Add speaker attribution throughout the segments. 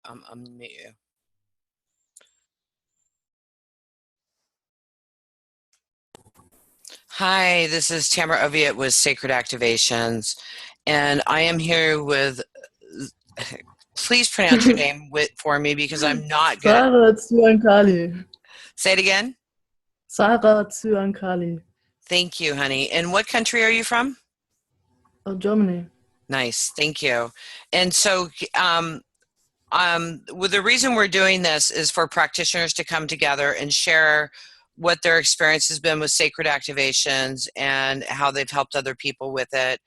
Speaker 1: unmute you. Hi, this is Tamra Oviatt with Sacred Activations, and I am here with, please pronounce your name for me because I'm not good at
Speaker 2: Sarah Tsuankali.
Speaker 1: Say it again.
Speaker 2: Sarah Tsuankali.
Speaker 1: Thank you, honey. And what country are you from?
Speaker 2: Germany.
Speaker 1: Nice, thank you. And so well, the reason we're doing this is for practitioners to come together and share what their experience has been with sacred activations and how they've helped other people with it,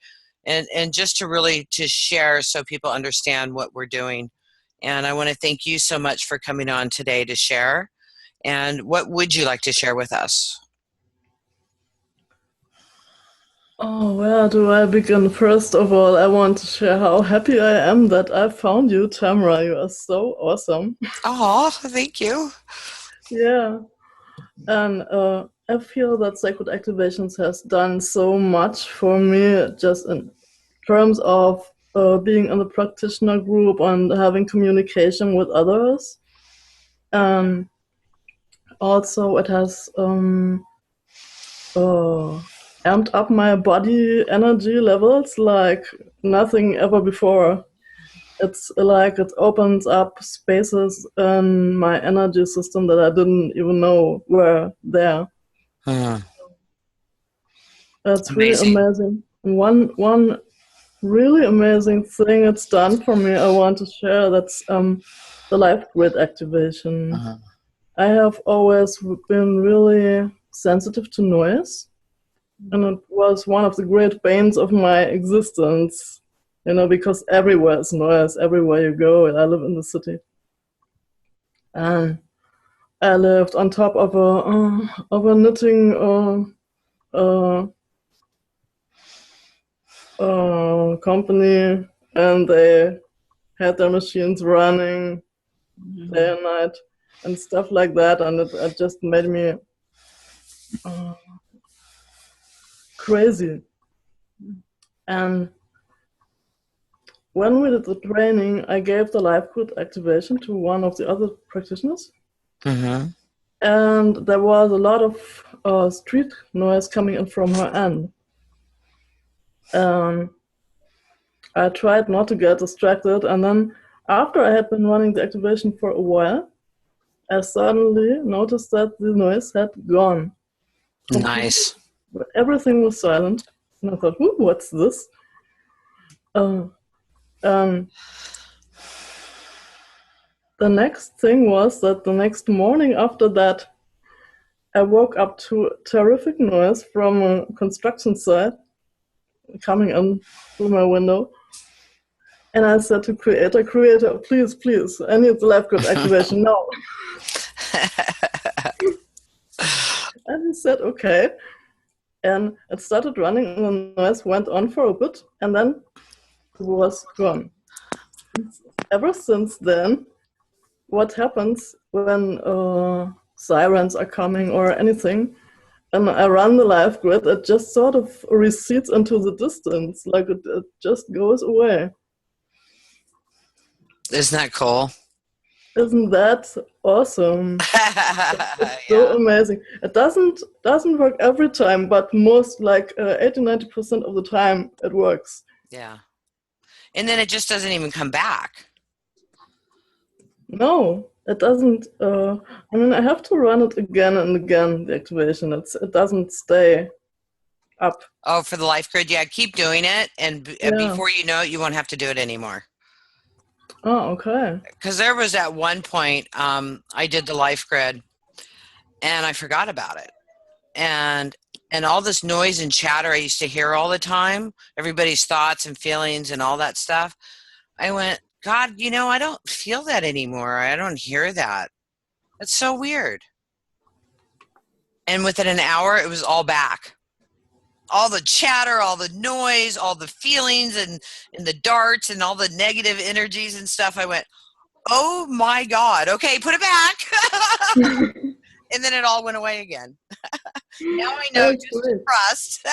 Speaker 1: and just to really to share so people understand what we're doing. And I want to thank you so much for coming on today to share. And what would you like to share with us?
Speaker 2: Oh, where do I begin? First of all, I want to share how happy I am that I found you, Tamra. You are so awesome.
Speaker 1: Oh, thank you.
Speaker 2: Yeah. And I feel that Sacred Activations has done so much for me, just in terms of being in the practitioner group and having communication with others. Also, it has amped up my body energy levels like nothing ever before. It's like it opens up spaces in my energy system that I didn't even know were there. That's really amazing. One really amazing thing it's done for me I want to share. That's the life grid activation. I have always been really sensitive to noise, and it was one of the great banes of my existence, because everywhere is noise, everywhere you go. I live in the city, and I lived on top of a knitting company, and they had their machines running day and night and stuff like that, and it just made me crazy. And when we did the training, I gave the life grid activation to one of the other practitioners. And there was a lot of street noise coming in from her end. I tried not to get distracted, and then after I had been running the activation for a while, I suddenly noticed that the noise had gone.
Speaker 1: Nice.
Speaker 2: Everything was silent, and I thought, what's this? The next thing was that the next morning after that, I woke up to terrific noise from a construction site coming in through my window. And I said to Creator, please, I need the life grid activation now. And he said, okay. And it started running, and the noise went on for a bit, and then it was gone. Ever since then, what happens when sirens are coming or anything, and I run the life grid, it just sort of recedes into the distance, like it just goes away.
Speaker 1: Isn't that cool?
Speaker 2: Isn't that awesome? It's so amazing. It doesn't work every time, but most, like 80-90% of the time, it works.
Speaker 1: Yeah. And then it just doesn't even come back.
Speaker 2: No, it doesn't. I have to run it again and again, the activation. It doesn't stay up.
Speaker 1: Oh, for the life grid? Yeah, keep doing it, and before you know it, you won't have to do it anymore.
Speaker 2: Oh, okay.
Speaker 1: Because there was at one point, I did the life grid, and I forgot about it. And all this noise and chatter I used to hear all the time, everybody's thoughts and feelings and all that stuff, I went, God, I don't feel that anymore. I don't hear that. That's so weird. And within an hour, it was all back. All the chatter, all the noise, all the feelings and the darts and all the negative energies and stuff. I went, oh my God, okay, put it back. And then it all went away again. Now I know, just trust.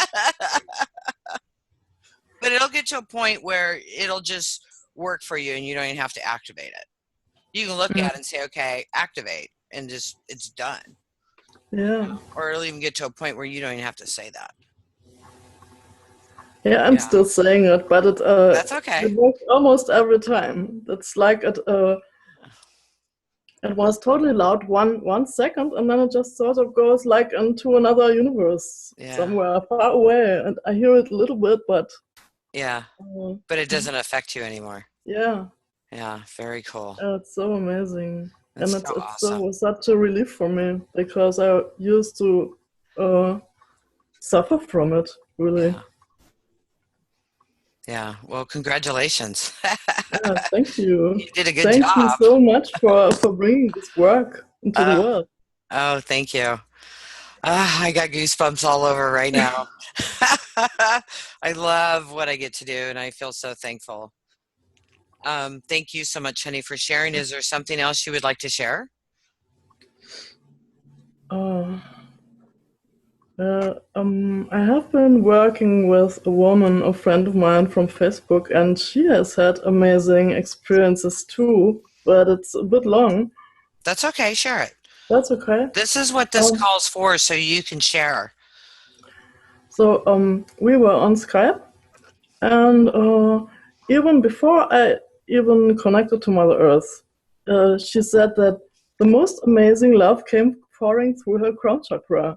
Speaker 1: But it'll get to a point where it'll just work for you and you don't even have to activate it. You can look
Speaker 2: Mm.
Speaker 1: at it and say, okay, activate, and just it's done.
Speaker 2: Yeah.
Speaker 1: Or it'll even get to a point where you don't even have to say that.
Speaker 2: Yeah, I'm
Speaker 1: Yeah,
Speaker 2: still saying it, but
Speaker 1: that's okay.
Speaker 2: it works almost every time. It's like it was totally loud 1 second, and then it just sort of goes like into another universe
Speaker 1: Yeah,
Speaker 2: somewhere far away, and I hear it a little bit, but
Speaker 1: yeah,
Speaker 2: uh,
Speaker 1: but it doesn't affect you anymore.
Speaker 2: yeah,
Speaker 1: Yeah, very cool.
Speaker 2: it's so amazing, and
Speaker 1: That's so
Speaker 2: it's
Speaker 1: awesome.
Speaker 2: such a relief for me because I used to uh, suffer from it really.
Speaker 1: Yeah, yeah. Well, congratulations.
Speaker 2: Yeah, thank you,
Speaker 1: You did a good
Speaker 2: thank you
Speaker 1: job.
Speaker 2: so much for bringing this work into the
Speaker 1: Uh,
Speaker 2: world.
Speaker 1: oh, thank you. I got goosebumps all over right now. I love what I get to do, and I feel so thankful. Thank you so much, honey, for sharing. Is there something else you would like to share?
Speaker 2: Uh, I have been working with a woman, a friend of mine from Facebook, and she has had amazing experiences too, but it's a bit long.
Speaker 1: That's okay. Share it.
Speaker 2: That's okay.
Speaker 1: This is what this
Speaker 2: Um,
Speaker 1: calls for, so you can share.
Speaker 2: we were on Skype, and even before I even connected to Mother Earth, she said that the most amazing love came pouring through her crown chakra.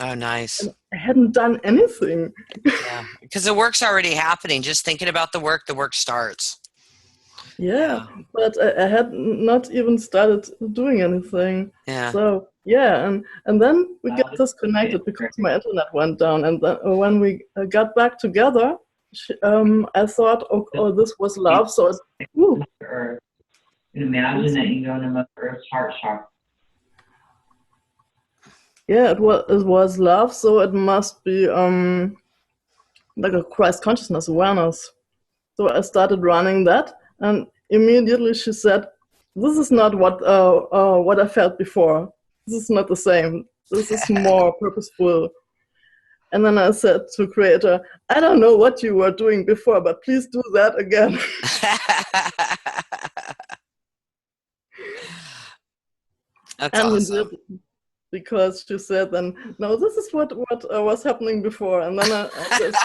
Speaker 1: Oh, nice.
Speaker 2: And I hadn't done anything.
Speaker 1: Yeah, because the work's already happening. Just thinking about the work starts.
Speaker 2: Yeah,
Speaker 1: Yeah,
Speaker 2: but I had not even started doing anything.
Speaker 1: yeah.
Speaker 2: So yeah, and then we get disconnected because my internet went down. And then, when we got back together, I thought, oh, this was love. So ooh,
Speaker 3: Imagine that you go into Mother Earth's heart chakra.
Speaker 2: yeah, it was love. So it must be like a Christ consciousness awareness. So I started running that, and immediately she said, "This is not what I felt before. This is not the same. This is more purposeful." And then I said to Creator, "I don't know what you were doing before, but please do that again."
Speaker 1: That's
Speaker 2: And we did,
Speaker 1: awesome.
Speaker 2: because she said, "Then no, this is what was happening before." And then I just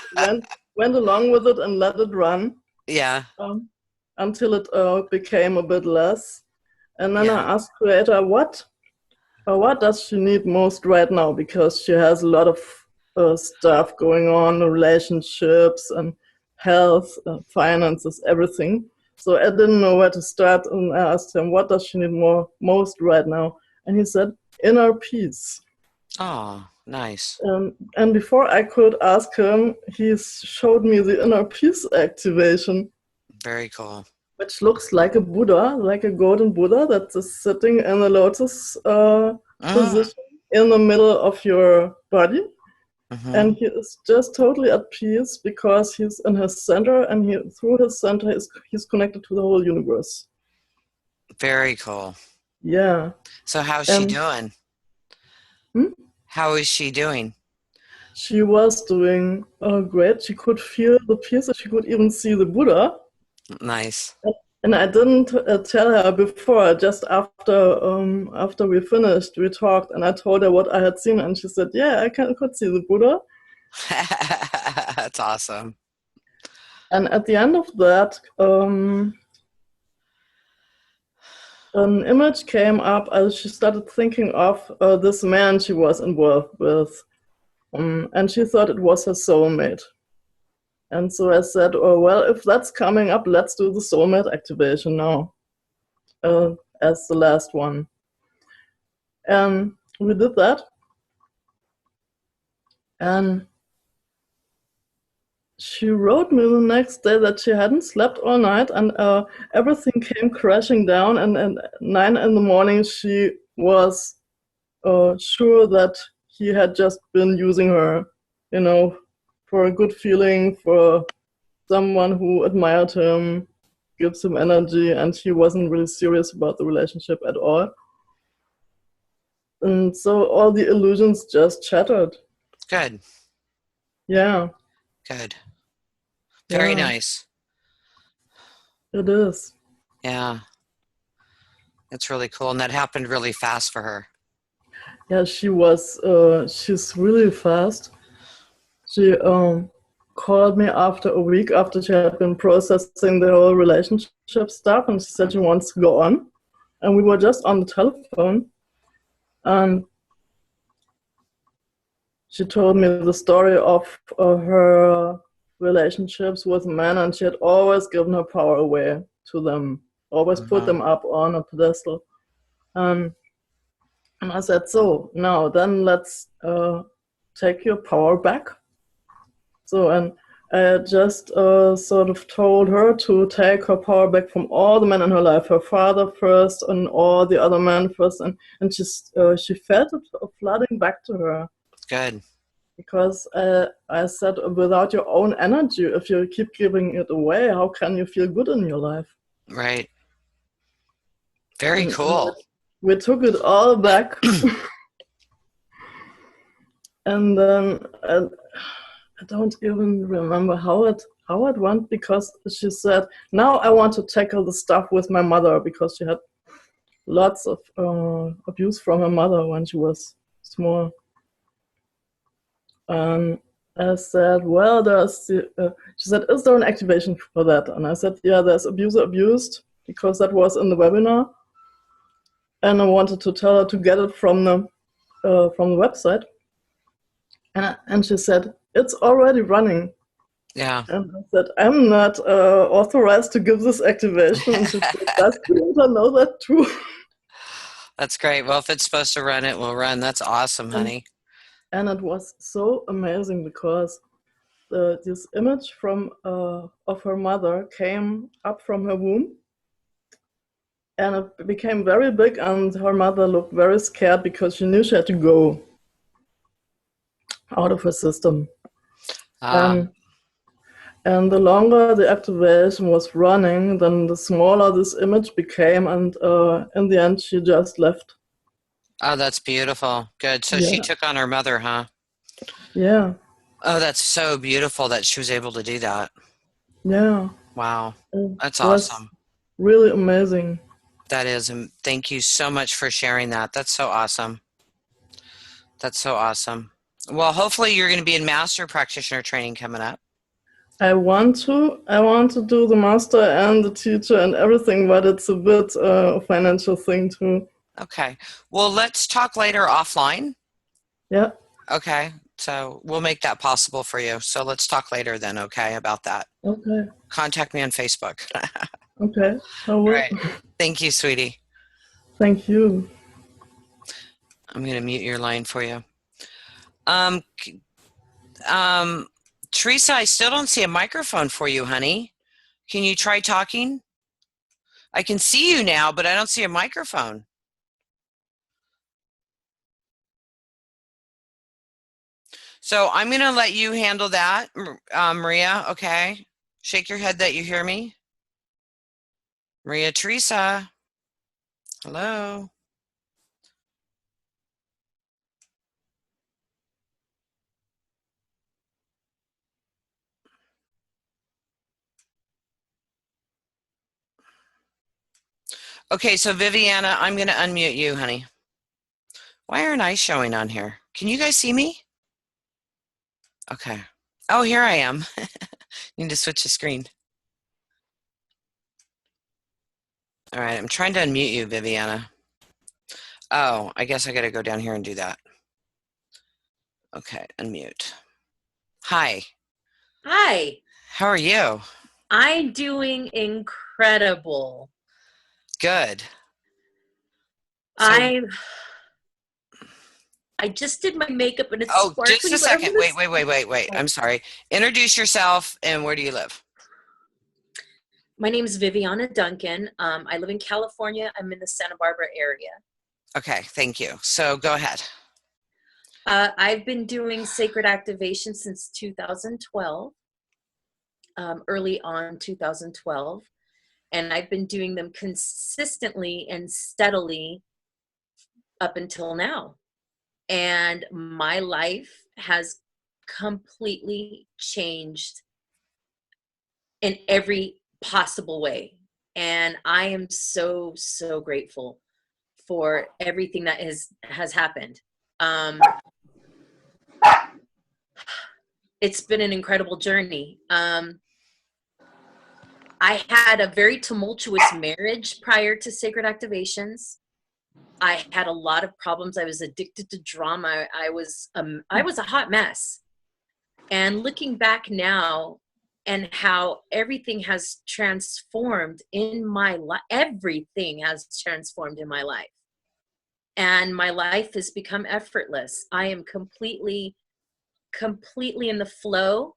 Speaker 2: went along with it and let it run,
Speaker 1: Yeah,
Speaker 2: um, until it became a bit less. And then
Speaker 1: yeah.
Speaker 2: I asked Creator, what does she need most right now? Because she has a lot of stuff going on, relationships and health, finances, everything. So I didn't know where to start, and I asked him, what does she need most right now? And he said, inner peace.
Speaker 1: Oh, nice.
Speaker 2: And before I could ask him, he showed me the inner peace activation,
Speaker 1: Very cool.
Speaker 2: which looks like a Buddha, like a golden Buddha that is sitting in a lotus
Speaker 1: Mm,
Speaker 2: position in the middle of your body.
Speaker 1: hmm.
Speaker 2: And he is just totally at peace because he's in his center, and through his center, he's connected to the whole universe.
Speaker 1: Very cool.
Speaker 2: Yeah.
Speaker 1: So how's she
Speaker 2: And
Speaker 1: doing?
Speaker 2: hmm,
Speaker 1: How is she doing?
Speaker 2: she was doing great. She could feel the peace, and she could even see the Buddha.
Speaker 1: Nice.
Speaker 2: And I didn't tell her before. Just after we finished, we talked, and I told her what I had seen, and she said, "Yeah, could see the Buddha."
Speaker 1: That's awesome.
Speaker 2: And at the end of that, an image came up as she started thinking of this man she was involved with, and she thought it was her soulmate. And so I said, "Oh well, if that's coming up, let's do the soulmate activation now, as the last one." And we did that, and she wrote me the next day that she hadn't slept all night, and everything came crashing down. And at 9 in the morning, she was sure that he had just been using her, you know, for a good feeling, for someone who admired him, gives him energy, and he wasn't really serious about the relationship at all. And so all the illusions just shattered.
Speaker 1: Good.
Speaker 2: Yeah,
Speaker 1: Good. Very
Speaker 2: yeah,
Speaker 1: nice.
Speaker 2: it is.
Speaker 1: Yeah. It's really cool. And that happened really fast for her.
Speaker 2: Yeah, she's really fast. She called me after a week after she had been processing the whole relationship stuff, and she said she wants to go on. And we were just on the telephone, and she told me the story of her relationships with men, and she had always given her power away to them, always put them up on a pedestal. And I said, so now then let's take your power back. So, and I just sort of told her to take her power back from all the men in her life, her father first and all the other men first. And she felt it flooding back to her.
Speaker 1: Good.
Speaker 2: Because I said, without your own energy, if you keep giving it away, how can you feel good in your life?
Speaker 1: Right. Very cool.
Speaker 2: We took it all back. And then I don't even remember how it went, because she said, now I want to tackle the stuff with my mother, because she had lots of abuse from her mother when she was small. And I said, well, she said, is there an activation for that? And I said, yeah, there's abuser abused, because that was in the webinar. And I wanted to tell her to get it from the website. And she said, it's already running.
Speaker 1: Yeah.
Speaker 2: And I said, I'm not authorized to give this activation. And she said, does Peter know that too?
Speaker 1: That's great. Well, if it's supposed to run, it will run. That's awesome, honey.
Speaker 2: And it was so amazing, because this image of her mother came up from her womb, and it became very big, and her mother looked very scared, because she knew she had to go out of her system. And the longer the activation was running, then the smaller this image became, and in the end she just left.
Speaker 1: Oh, that's beautiful. Good. So she took on her mother, huh?
Speaker 2: Yeah.
Speaker 1: Oh, that's so beautiful that she was able to do that.
Speaker 2: Yeah.
Speaker 1: Wow. That's awesome.
Speaker 2: Really amazing.
Speaker 1: That is. And thank you so much for sharing that. That's so awesome. That's so awesome. Well, hopefully you're going to be in master practitioner training coming up.
Speaker 2: I want to do the master and the teacher and everything, but it's a bit a financial thing too.
Speaker 1: Okay. Well, let's talk later offline.
Speaker 2: Yeah.
Speaker 1: Okay. So we'll make that possible for you. So let's talk later then, okay, about that.
Speaker 2: Okay.
Speaker 1: Contact me on Facebook.
Speaker 2: Okay. All
Speaker 1: right. Thank you, sweetie.
Speaker 2: Thank you.
Speaker 1: I'm going to mute your line for you. Teresa, I still don't see a microphone for you, honey. Can you try talking? I can see you now, but I don't see a microphone. So I'm going to let you handle that, Maria, okay? Shake your head that you hear me. Maria Teresa, hello? Okay, so Viviana, I'm going to unmute you, honey. Why aren't I showing on here? Can you guys see me? Okay. Oh, here I am. Need to switch the screen. All right, I'm trying to unmute you, Viviana. Oh, I guess I got to go down here and do that. Okay, unmute. Hi.
Speaker 4: Hi.
Speaker 1: How are you?
Speaker 4: I'm doing incredible.
Speaker 1: Good.
Speaker 4: So, I just did my makeup and it's sparkly.
Speaker 1: Just a second. Wait. I'm sorry. Introduce yourself and where do you live?
Speaker 4: My name is Viviana Duncan. I live in California. I'm in the Santa Barbara area.
Speaker 1: Okay, thank you. So go ahead.
Speaker 4: I've been doing sacred activation since 2012, early on 2012. And I've been doing them consistently and steadily up until now. And my life has completely changed in every possible way. And I am so, so grateful for everything that has happened. It's been an incredible journey. I had a very tumultuous marriage prior to sacred activations. I had a lot of problems. I was addicted to drama. I was a hot mess. And looking back now and how everything has transformed in my life, everything has transformed in my life. And my life has become effortless. I am completely in the flow,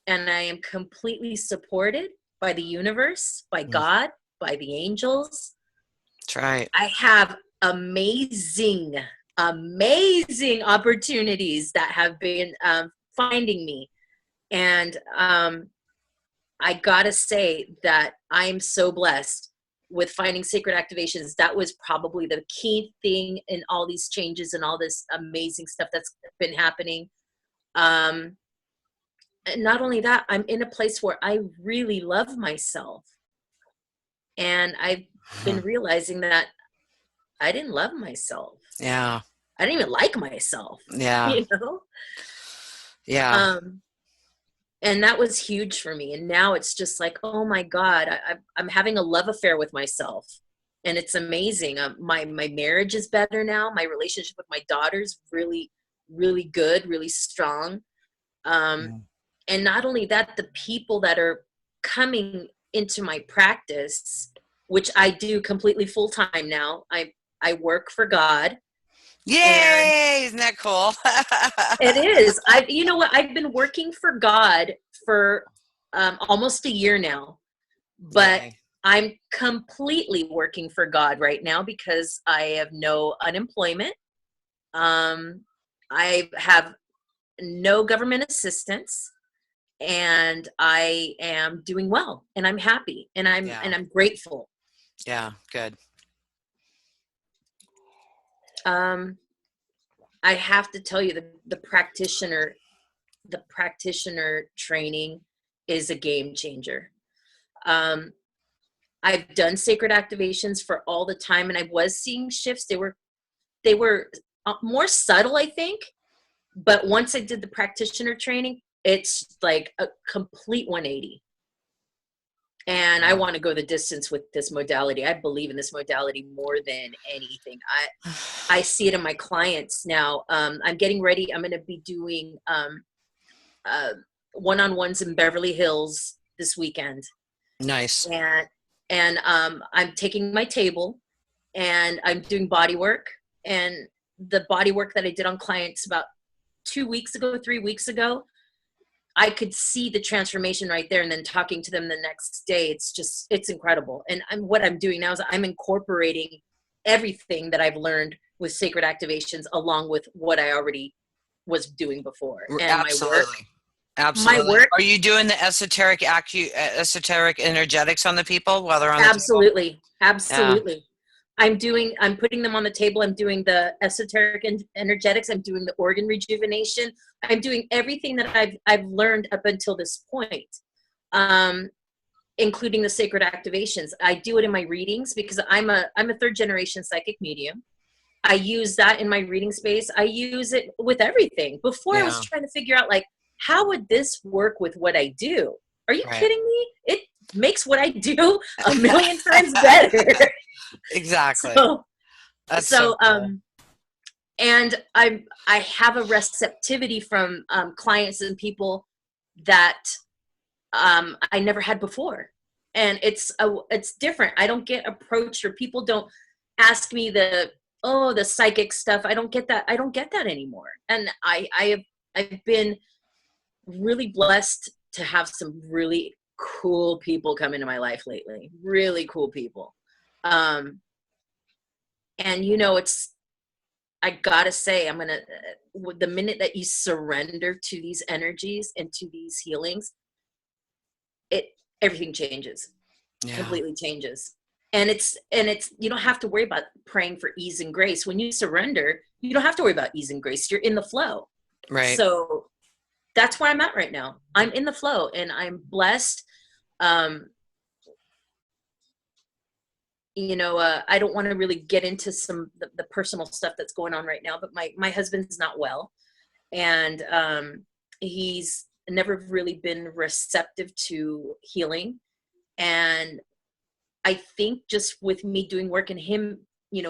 Speaker 4: and I am completely supported by the universe, by God, by the angels.
Speaker 1: That's right.
Speaker 4: I have amazing opportunities that have been finding me. And I gotta say that I'm so blessed with finding sacred activations. That was probably the key thing in all these changes and all this amazing stuff that's been happening. And not only that, I'm in a place where I really love myself. And I've been realizing that I didn't love myself.
Speaker 1: Yeah.
Speaker 4: I didn't even like myself.
Speaker 1: Yeah.
Speaker 4: You know?
Speaker 1: Yeah.
Speaker 4: And that was huge for me. And now it's just like, oh my God, I'm having a love affair with myself. And it's amazing. My marriage is better now. My relationship with my daughter's really, really good, really strong. And not only that, the people that are coming into my practice, which I do completely full-time now. I work for God.
Speaker 1: Yay! Isn't that cool?
Speaker 4: It is. You know what? I've been working for God for almost a year now, but
Speaker 1: Yay.
Speaker 4: I'm completely working for God right now because I have no unemployment. I have no government assistance, and I am doing well, and I'm happy, and I'm grateful.
Speaker 1: Yeah, good.
Speaker 4: I have to tell you, the practitioner training is a game changer. I've done sacred activations for all the time, and I was seeing shifts. They were more subtle, I think. But once I did the practitioner training, it's like a complete 180. And I want to go the distance with this modality. I believe in this modality more than anything. I see it in my clients now. I'm getting ready. I'm going to be doing one-on-ones in Beverly Hills this weekend.
Speaker 1: Nice.
Speaker 4: And I'm taking my table and I'm doing body work. And the body work that I did on clients about 3 weeks ago, I could see the transformation right there. And then talking to them the next day, it's incredible. And what I'm doing now is I'm incorporating everything that I've learned with sacred activations along with what I already was doing before. And
Speaker 1: Absolutely.
Speaker 4: My work.
Speaker 1: Are you doing the esoteric energetics on the people while they're on the
Speaker 4: Absolutely.
Speaker 1: table?
Speaker 4: Absolutely. Yeah. I'm putting them on the table. I'm doing the esoteric energetics. I'm doing the organ rejuvenation. I'm doing everything that I've learned up until this point, including the sacred activations. I do it in my readings because I'm a third generation psychic medium. I use that in my reading space. I use it with everything. Before I was trying to figure out, like, how would this work with what I do? Are you kidding me? It makes what I do a million times better.
Speaker 1: Exactly.
Speaker 4: And I have a receptivity from clients and people that I never had before, and it's different. I don't get approached, or people don't ask me the psychic stuff. I don't get that anymore. And I've been really blessed to have some really cool people come into my life lately. Really cool people. And I gotta say, the minute that you surrender to these energies and to these healings, everything changes. Completely changes. And it's you don't have to worry about praying for ease and grace. When you surrender, you don't have to worry about ease and grace. You're in the flow.
Speaker 1: Right.
Speaker 4: So that's where I'm at right now. I'm in the flow, and I'm blessed. I don't want to really get into the personal stuff that's going on right now, but my husband's not well, and he's never really been receptive to healing. And I think just with me doing work and him,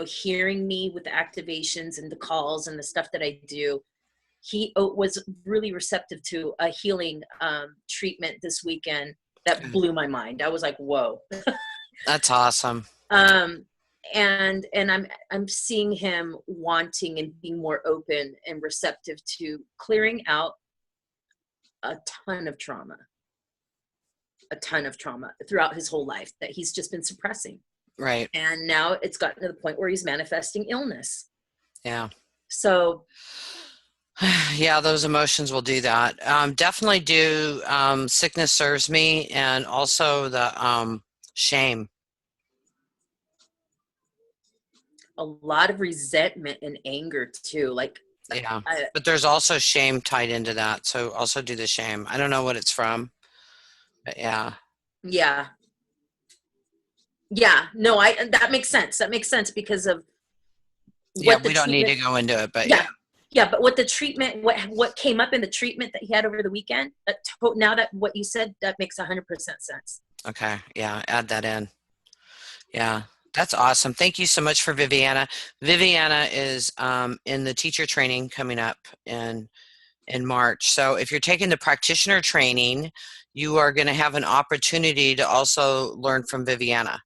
Speaker 4: hearing me with the activations and the calls and the stuff that I do, he was really receptive to a healing treatment this weekend that blew my mind. I was like, whoa.
Speaker 1: That's awesome.
Speaker 4: And I'm seeing him wanting and being more open and receptive to clearing out a ton of trauma throughout his whole life that he's just been suppressing.
Speaker 1: Right.
Speaker 4: And now it's gotten to the point where he's manifesting illness.
Speaker 1: Yeah.
Speaker 4: So
Speaker 1: yeah, those emotions will do that. Definitely do sickness serves me, and also the shame.
Speaker 4: A lot of resentment and anger too. Like,
Speaker 1: yeah, but there's also shame tied into that. So also do the shame. I don't know what it's from, but yeah.
Speaker 4: Yeah. No, that makes sense. That makes sense because of
Speaker 1: what we don't need to go into it, but
Speaker 4: yeah. But what the treatment, what came up in the treatment that he had over the weekend, now that what you said, that makes 100% sense.
Speaker 1: Okay. Yeah. Add that in. Yeah. That's awesome. Thank you so much for Viviana. Viviana is in the teacher training coming up in March. So if you're taking the practitioner training, you are going to have an opportunity to also learn from Viviana.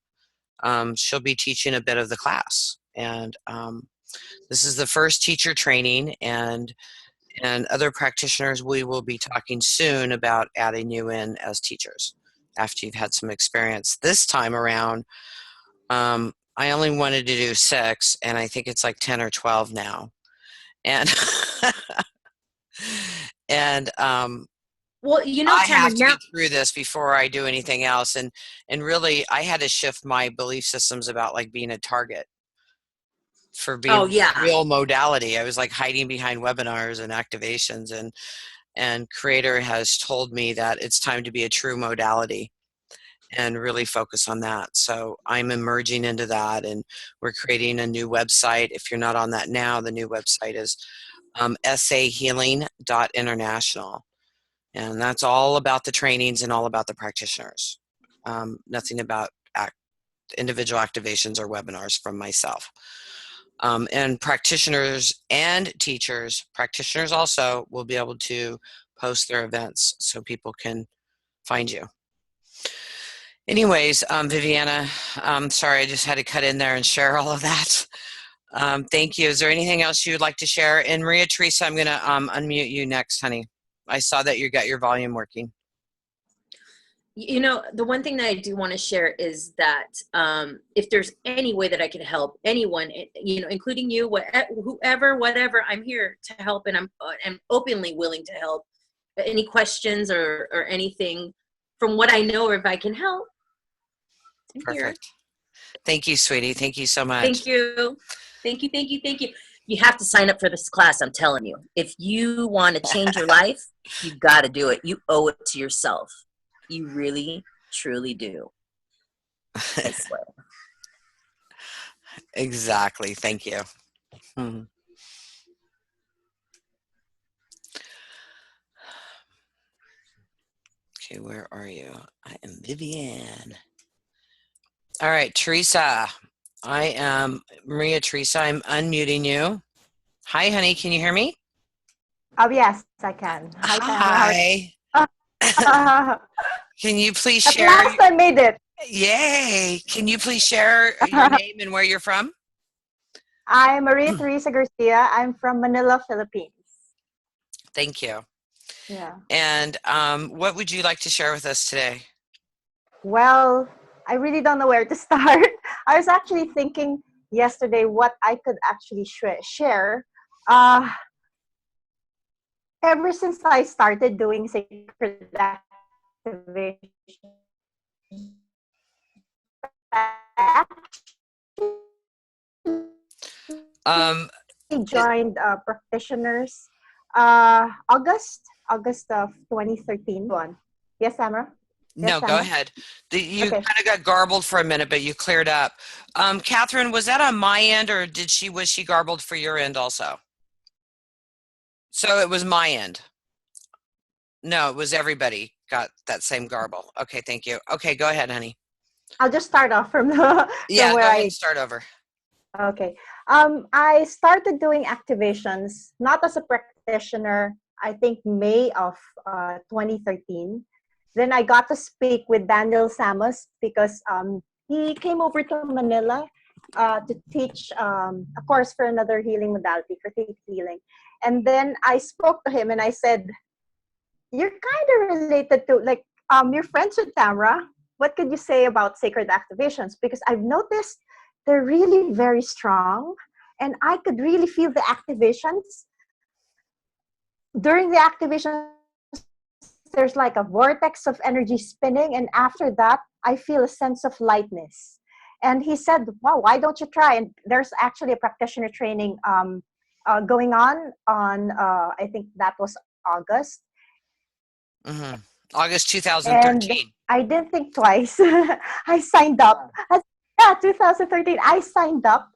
Speaker 1: She'll be teaching a bit of the class, and this is the first teacher training, and other practitioners, we will be talking soon about adding you in as teachers after you've had some experience. This time around, I only wanted to do 6, and I think it's like 10 or 12 now. And and
Speaker 4: well,
Speaker 1: I have to get through this before I do anything else. And really, I had to shift my belief systems about like being a target for being real modality. I was like hiding behind webinars and activations, and Creator has told me that it's time to be a true modality and really focus on that. So I'm emerging into that, and we're creating a new website. If you're not on that now, the new website is sahealing.international. And that's all about the trainings and all about the practitioners. Nothing about individual activations or webinars from myself. And practitioners and teachers, practitioners also will be able to post their events so people can find you. Anyways, Viviana, sorry, I just had to cut in there and share all of that. Thank you. Is there anything else you'd like to share? And Maria Teresa, I'm going to unmute you next, honey. I saw that you got your volume working.
Speaker 4: The one thing that I do want to share is that if there's any way that I can help anyone, including you, whoever, whatever, I'm here to help, and I'm openly willing to help. Any questions or anything from what I know, or if I can help, I'm
Speaker 1: Perfect.
Speaker 4: Here.
Speaker 1: Thank you, sweetie. Thank you so much.
Speaker 4: Thank you. Thank you. Thank you. Thank you. You have to sign up for this class, I'm telling you. If you want to change your life, you got to do it. You owe it to yourself. You really, truly do. I swear.
Speaker 1: Exactly. Thank you. Mm-hmm. Okay, where are you? I am Vivian. All right, Teresa. I am Maria Teresa. I'm unmuting you. Hi, honey. Can you hear me?
Speaker 5: Oh, yes, I can.
Speaker 1: Hi. Can you please share?
Speaker 5: At last I made it.
Speaker 1: Yay. Can you please share your name and where you're from?
Speaker 5: I'm Maria Teresa Garcia. I'm from Manila, Philippines.
Speaker 1: Thank you.
Speaker 5: Yeah.
Speaker 1: And what would you like to share with us today?
Speaker 5: Well, I really don't know where to start. I was actually thinking yesterday what I could actually share. Ever since I started doing sacred activation, I joined practitioners August of 2013. Yes, Tamra?
Speaker 1: No, go ahead. You
Speaker 5: Okay.
Speaker 1: kind of got garbled for a minute, but you cleared up. Catherine, was that on my end, or was she garbled for your end also? So it was my end. No, it was everybody got that same garble. Okay, thank you. Okay, go ahead, honey.
Speaker 5: I'll just start off from
Speaker 1: Yeah,
Speaker 5: where
Speaker 1: go ahead and start over.
Speaker 5: Okay. I started doing activations not as a practitioner. I think May of 2013. Then I got to speak with Daniel Samos because he came over to Manila to teach a course for another healing modality for faith healing. And then I spoke to him and I said, "You're kind of related to you're friends with Tamra. What could you say about sacred activations? Because I've noticed they're really very strong, and I could really feel the activations. During the activations, there's like a vortex of energy spinning, and after that, I feel a sense of lightness." And he said, "Wow, why don't you try?" And there's actually a practitioner training going on I think that was August.
Speaker 1: Mm-hmm. August
Speaker 5: And
Speaker 1: 2013.
Speaker 5: I didn't think twice. I signed up. Yeah, 2013. I signed up.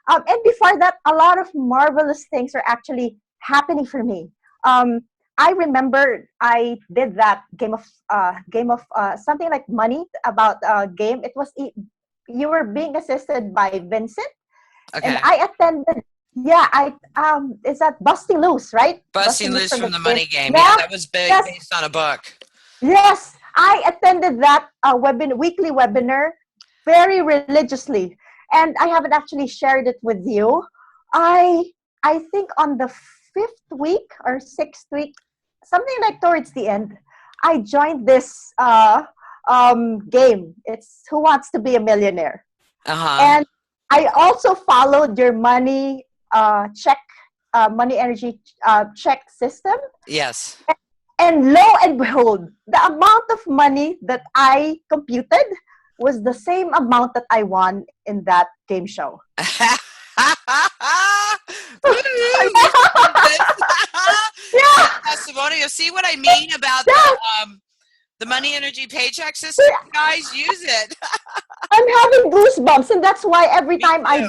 Speaker 5: And before that, a lot of marvelous things are actually happening for me. I remember I did that game of something like money about a game. It was you were being assisted by Vincent, and
Speaker 1: Okay.
Speaker 5: I attended. Yeah, is that Busting Loose, right?
Speaker 1: Busting Loose from the
Speaker 5: game.
Speaker 1: Money Game.
Speaker 5: Yeah,
Speaker 1: Yeah, that was
Speaker 5: yes.
Speaker 1: based on a book.
Speaker 5: Yes, I attended that weekly webinar very religiously, and I haven't actually shared it with you. I think on the 5th week or 6th week, something like towards the end, I joined this game. It's Who Wants to Be a Millionaire, and I also followed your money money energy check system.
Speaker 1: Yes.
Speaker 5: And lo and behold, the amount of money that I computed was the same amount that I won in that game show.
Speaker 1: Yeah. Testimonial. See what I mean about the money energy paycheck system? Guys, use it.
Speaker 5: I'm having goosebumps, and that's why every time I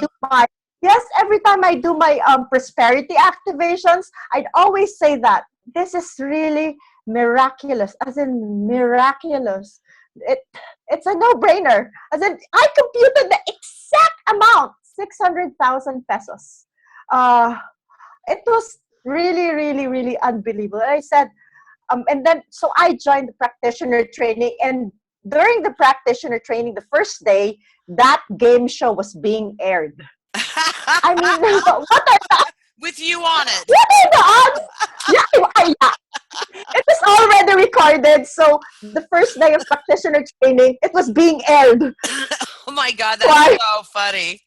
Speaker 5: do my prosperity activations, I'd always say that this is really miraculous, as in miraculous. It's a no-brainer. As in, I computed the exact amount, 600,000 pesos. It was really, really, really unbelievable. I said, and then so I joined the practitioner training, and during the practitioner training, the first day, that game show was being aired. I mean, what are
Speaker 1: with you on it?
Speaker 5: What are the odds? Yeah. It was already recorded, so the first day of practitioner training, it was being aired.
Speaker 1: Oh my God, that's so funny.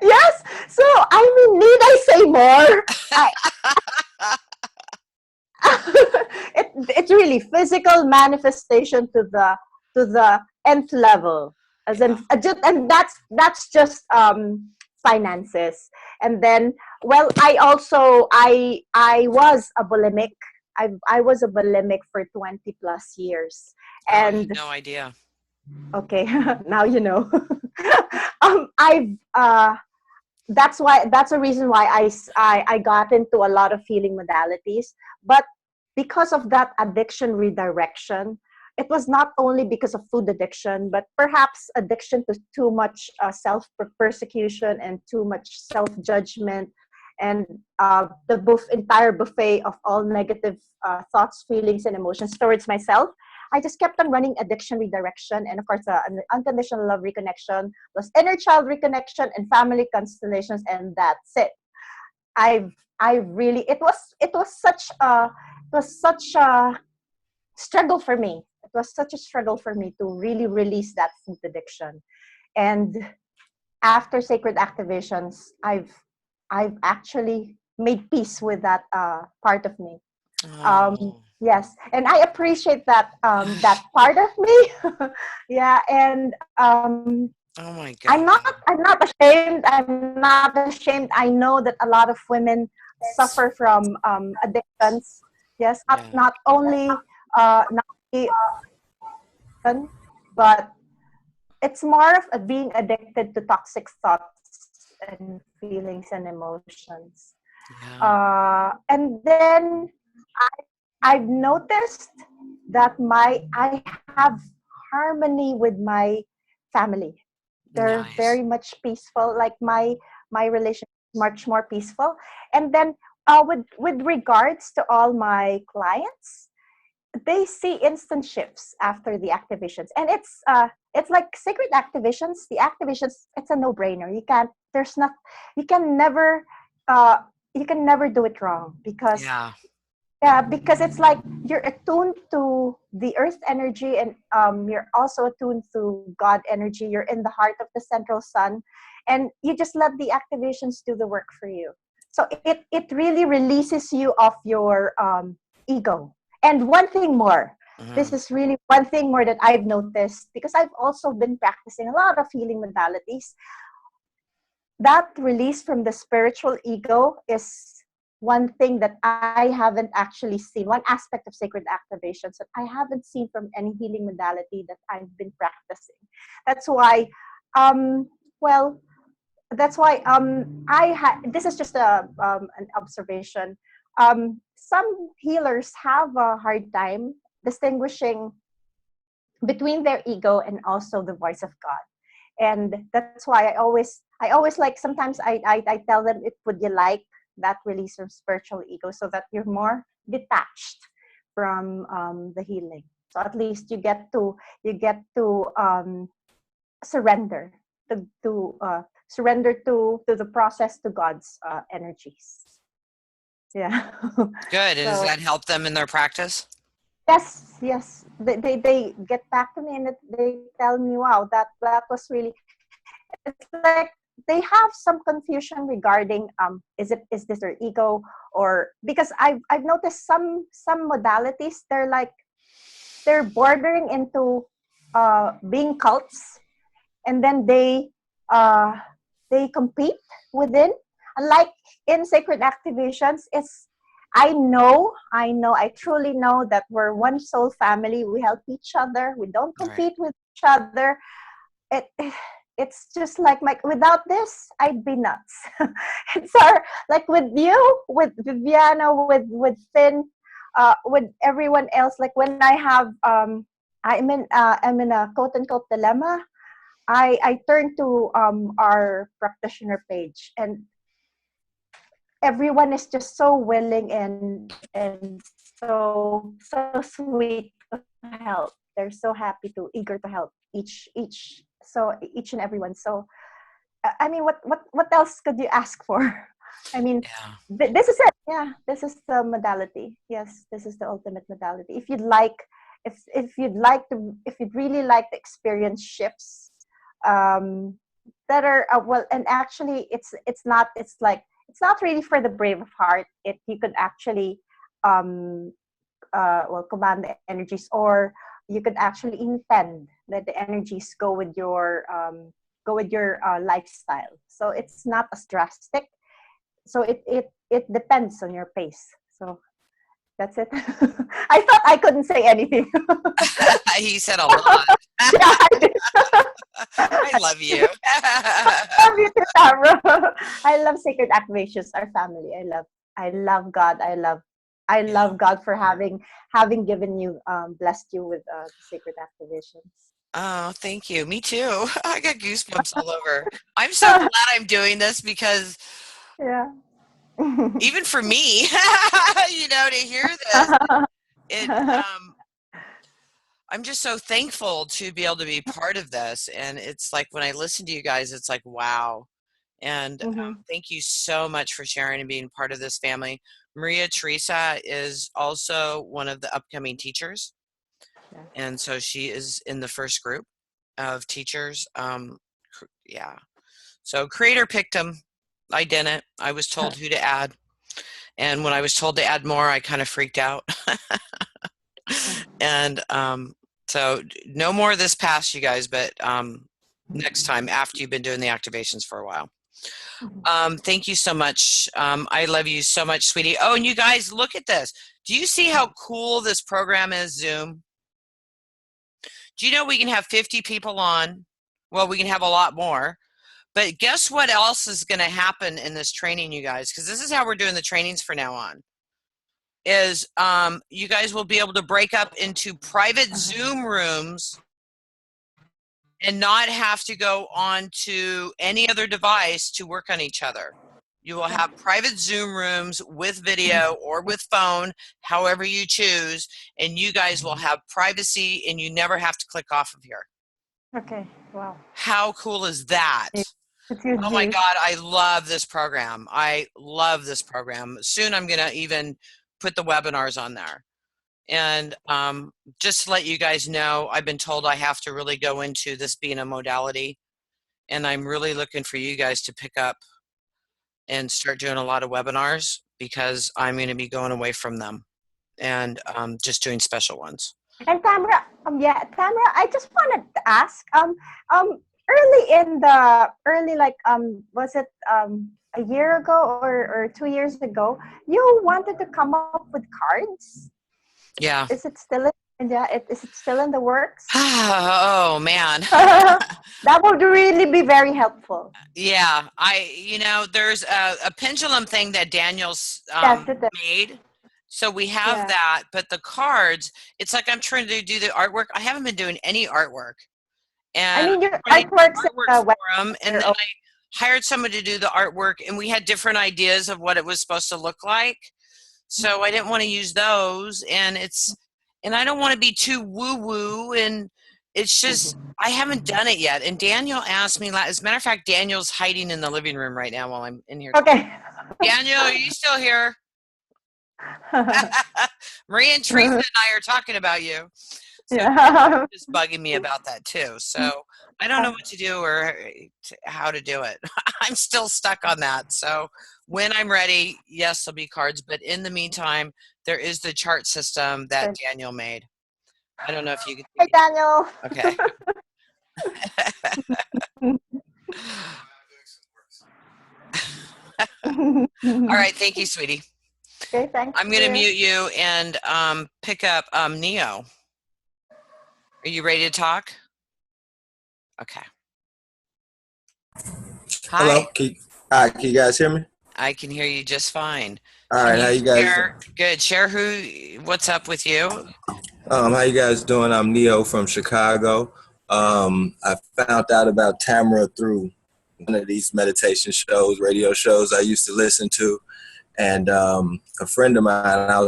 Speaker 5: Yes. So, I mean, need I say more? It's really physical manifestation to the nth level, as in, and that's just finances. And then, well, I was a bulimic. I was a bulimic for 20 plus years, and
Speaker 1: no idea.
Speaker 5: Okay, now you know. That's a reason why I got into a lot of healing modalities. But because of that addiction redirection, it was not only because of food addiction, but perhaps addiction to too much self-persecution and too much self-judgment, and the entire buffet of all negative thoughts, feelings, and emotions towards myself. I just kept on running addiction redirection, and of course, an unconditional love reconnection, plus inner child reconnection, and family constellations, and that's it. It was such a struggle for me. It was such a struggle for me to really release that food addiction. And after sacred activations, I've actually made peace with that part of me. Yes, and I appreciate that that part of me. Yeah, and
Speaker 1: oh my God,
Speaker 5: I'm not ashamed. I'm not ashamed. I know that a lot of women suffer from addictions. Yes, not only but it's more of a being addicted to toxic thoughts and feelings and emotions. And then I've noticed that I have harmony with my family. They're very much peaceful. Like my relationship is much more peaceful. And then with regards to all my clients, they see instant shifts after the activations, and it's like sacred activations. The activations, it's a no-brainer. You can never do it wrong, because because it's like you're attuned to the earth energy, and you're also attuned to God energy. You're in the heart of the central sun, and you just let the activations do the work for you. So it really releases you of your ego. And one thing more, this is really one thing more that I've noticed, because I've also been practicing a lot of healing modalities. That release from the spiritual ego is one thing that I haven't actually seen, one aspect of sacred activations that I haven't seen from any healing modality that I've been practicing. That's why, this is just an observation. Some healers have a hard time distinguishing between their ego and also the voice of God. And that's why I always like, sometimes I tell them, would you like that release from spiritual ego, so that you're more detached from the healing. So at least you get to surrender surrender to the process, to God's energies. Yeah.
Speaker 1: Good. And does that help them in their practice?
Speaker 5: Yes. They get back to me and they tell me, wow, that was really, it's like they have some confusion regarding is this their ego, or because I've noticed some modalities, they're bordering into being cults, and then they compete within. Unlike in sacred activations, I truly know that we're one soul family. We help each other. We don't compete with each other. It's just like without this, I'd be nuts. It's like with you, with Viviana, with Finn, with everyone else. Like when I have I'm in a quote unquote dilemma, I turn to our practitioner page, and everyone is just so willing and so sweet to help. They're so eager to help each and everyone. So I mean, what else could you ask for? I mean, this is it. Yeah, this is the modality. Yes, this is the ultimate modality. If you'd really like to experience shifts that are and actually it's not really for the brave of heart. You could actually command the energies, or you could actually intend that the energies go with your lifestyle. So it's not as drastic. So it depends on your pace. So that's it. I thought I couldn't say anything.
Speaker 1: He said a lot.
Speaker 5: Yeah, I did.
Speaker 1: I love you.
Speaker 5: I love you too, Tamra. I love sacred activations, our family. I love God. I love God for having given you, blessed you with sacred activations.
Speaker 1: Oh, thank you. Me too. I got goosebumps all over. I'm so glad I'm doing this, because even for me, to hear this, I'm just so thankful to be able to be part of this. And it's like, when I listen to you guys, it's like, wow. And thank you so much for sharing and being part of this family. Maria Teresa is also one of the upcoming teachers. And so she is in the first group of teachers. So Creator picked them. I didn't. I was told who to add. And when I was told to add more, I kind of freaked out. And so no more of this past, you guys, but next time, after you've been doing the activations for a while. Thank you so much. I love you so much, sweetie. Oh, and you guys, look at this. Do you see how cool this program is, Zoom? Do you know we can have 50 people on? Well, we can have a lot more. But guess what else is going to happen in this training, you guys? Because this is how we're doing the trainings from now on. Is you guys will be able to break up into private Zoom rooms and not have to go on to any other device to work on each other. You will have private Zoom rooms with video or with phone, however you choose, and you guys will have privacy and you never have to click off of here.
Speaker 5: Okay, wow.
Speaker 1: How cool is that? Oh my God, I love this program. I love this program. Soon I'm going to even put the webinars on there. And just to let you guys know, I've been told I have to really go into this being a modality. And I'm really looking for you guys to pick up and start doing a lot of webinars because I'm going to be going away from them and just doing special ones.
Speaker 5: And Tamra, Tamra, I just wanted to ask, was it a year ago or 2 years ago, you wanted to come up with cards?
Speaker 1: Yeah.
Speaker 5: Is it still is it still in the works?
Speaker 1: Oh man.
Speaker 5: That would really be very helpful.
Speaker 1: Yeah, there's a pendulum thing that Daniel's made. So we have that, but the cards, it's like I'm trying to do the artwork. I haven't been doing any artwork. And
Speaker 5: I mean, your artworks
Speaker 1: for them, and then I hired someone to do the artwork, and we had different ideas of what it was supposed to look like. So I didn't want to use those, and I don't want to be too woo-woo, and it's just, I haven't done it yet. And Daniel asked me, as a matter of fact, Daniel's hiding in the living room right now while I'm in here.
Speaker 5: Okay.
Speaker 1: Daniel, are you still here? Maria and Teresa and I are talking about you. So just bugging me about that too. So I don't know what to do or how to do it. I'm still stuck on that. So when I'm ready, yes, there'll be cards. But in the meantime, there is the chart system that Daniel made. I don't know if you could.
Speaker 5: Hey, Daniel.
Speaker 1: Okay. All right. Thank you, sweetie.
Speaker 5: Okay, thanks.
Speaker 1: I'm going to mute you and pick up Neo. Are you ready to talk? Okay. Hi.
Speaker 6: Hello. Can you guys hear me?
Speaker 1: I can hear you just fine.
Speaker 6: All right. How you guys doing?
Speaker 1: Good. Share what's up with you?
Speaker 6: How you guys doing? I'm Neo from Chicago. I found out about Tamra through one of these meditation shows, radio shows I used to listen to. And a friend of mine, I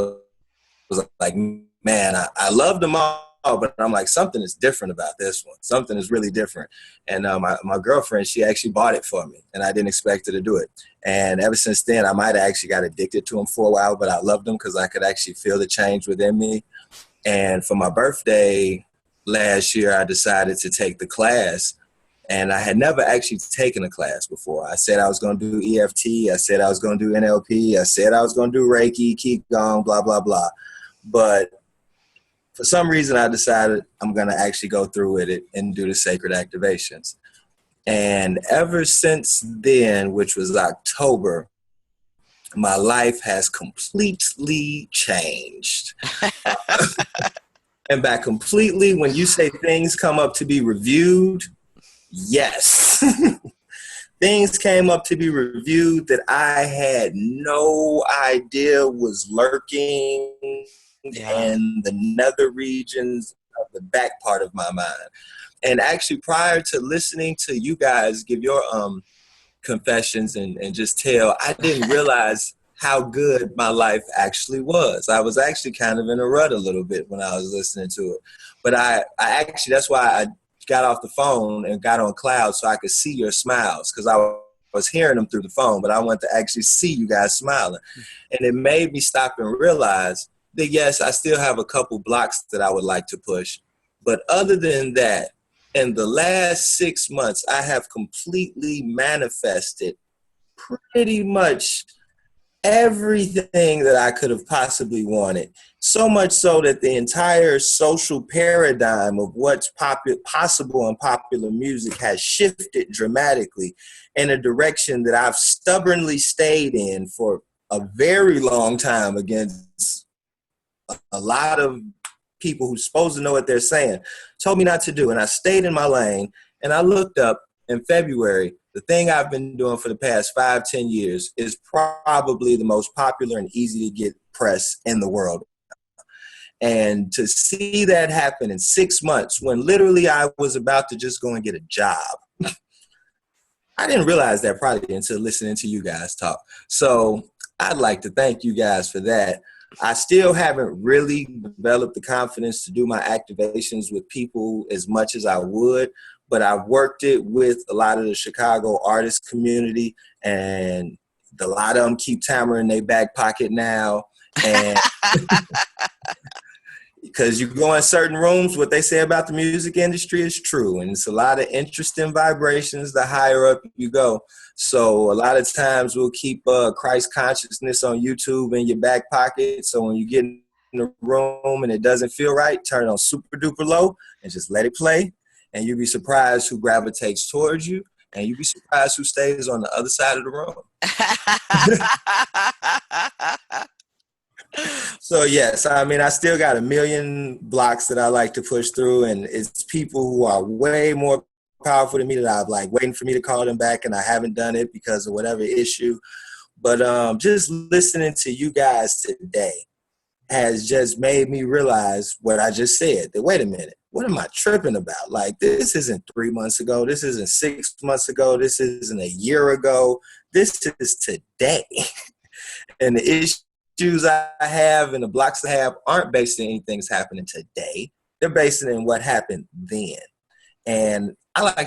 Speaker 6: was like, man, I love them all, but I'm like, something is different about this one. Something is really different. And my girlfriend, she actually bought it for me, and I didn't expect her to do it. And ever since then, I might have actually got addicted to them for a while, but I loved them because I could actually feel the change within me. And for my birthday last year, I decided to take the class. And I had never actually taken a class before. I said I was going to do EFT. I said I was going to do NLP. I said I was going to do Reiki, Qigong, blah, blah, blah. But for some reason, I decided I'm going to actually go through with it and do the sacred activations. And ever since then, which was October, my life has completely changed. And by completely, when you say things come up to be reviewed, yes. Things came up to be reviewed that I had no idea was lurking in the nether regions of the back part of my mind. And actually, prior to listening to you guys give your confessions and just tell, I didn't realize how good my life actually was. I was actually kind of in a rut a little bit when I was listening to it. But I actually, that's why I got off the phone and got on cloud so I could see your smiles, because I was hearing them through the phone, but I wanted to actually see you guys smiling. And it made me stop and realize that, yes, I still have a couple blocks that I would like to push. But other than that, in the last 6 months, I have completely manifested pretty much everything that I could have possibly wanted. So much so that the entire social paradigm of what's possible in popular music has shifted dramatically in a direction that I've stubbornly stayed in for a very long time against a lot of people who's supposed to know what they're saying. told me not to do. And I stayed in my lane, and I looked up in February. The thing I've been doing for the past 5-10 years is probably the most popular and easy to get press in the world. And to see that happen in 6 months, when literally I was about to just go and get a job, I didn't realize that probably until listening to you guys talk. So I'd like to thank you guys for that. I still haven't really developed the confidence to do my activations with people as much as I would, but I've worked it with a lot of the Chicago artist community, and a lot of them keep Tamra in their back pocket now. And because you go in certain rooms, what they say about the music industry is true. And it's a lot of interesting vibrations the higher up you go. So a lot of times we'll keep Christ consciousness on YouTube in your back pocket. So when you get in the room and it doesn't feel right, turn it on super duper low and just let it play. And you'll be surprised who gravitates towards you. And you'll be surprised who stays on the other side of the room. So yes, I mean, I still got a million blocks that I like to push through, and it's people who are way more powerful than me that I've like waiting for me to call them back, and I haven't done it because of whatever issue. But just listening to you guys today has just made me realize what I just said, that wait a minute, what am I tripping about? Like, this isn't 3 months ago. This isn't 6 months ago. This isn't a year ago. This is today. And the issues I have and the blocks I have aren't based on anything that's happening today. They're based in what happened then. And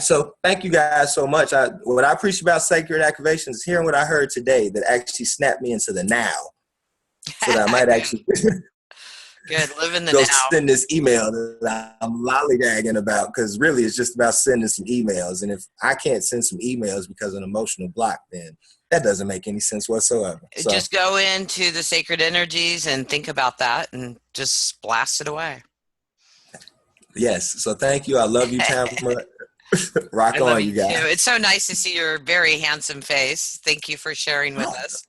Speaker 6: so thank you guys so much. What I appreciate about Sacred Activations is hearing what I heard today that actually snapped me into the now. So that I might actually
Speaker 1: Good, live in the
Speaker 6: go
Speaker 1: now.
Speaker 6: send this email that I'm lollygagging about, because really it's just about sending some emails. And if I can't send some emails because of an emotional block, then that doesn't make any sense whatsoever. So,
Speaker 1: just go into the sacred energies and think about that and just blast it away.
Speaker 6: Yes. So thank you. I love you, Tamra. Rock
Speaker 1: I love
Speaker 6: on, you guys.
Speaker 1: too. It's so nice to see your very handsome face. Thank you for sharing with us.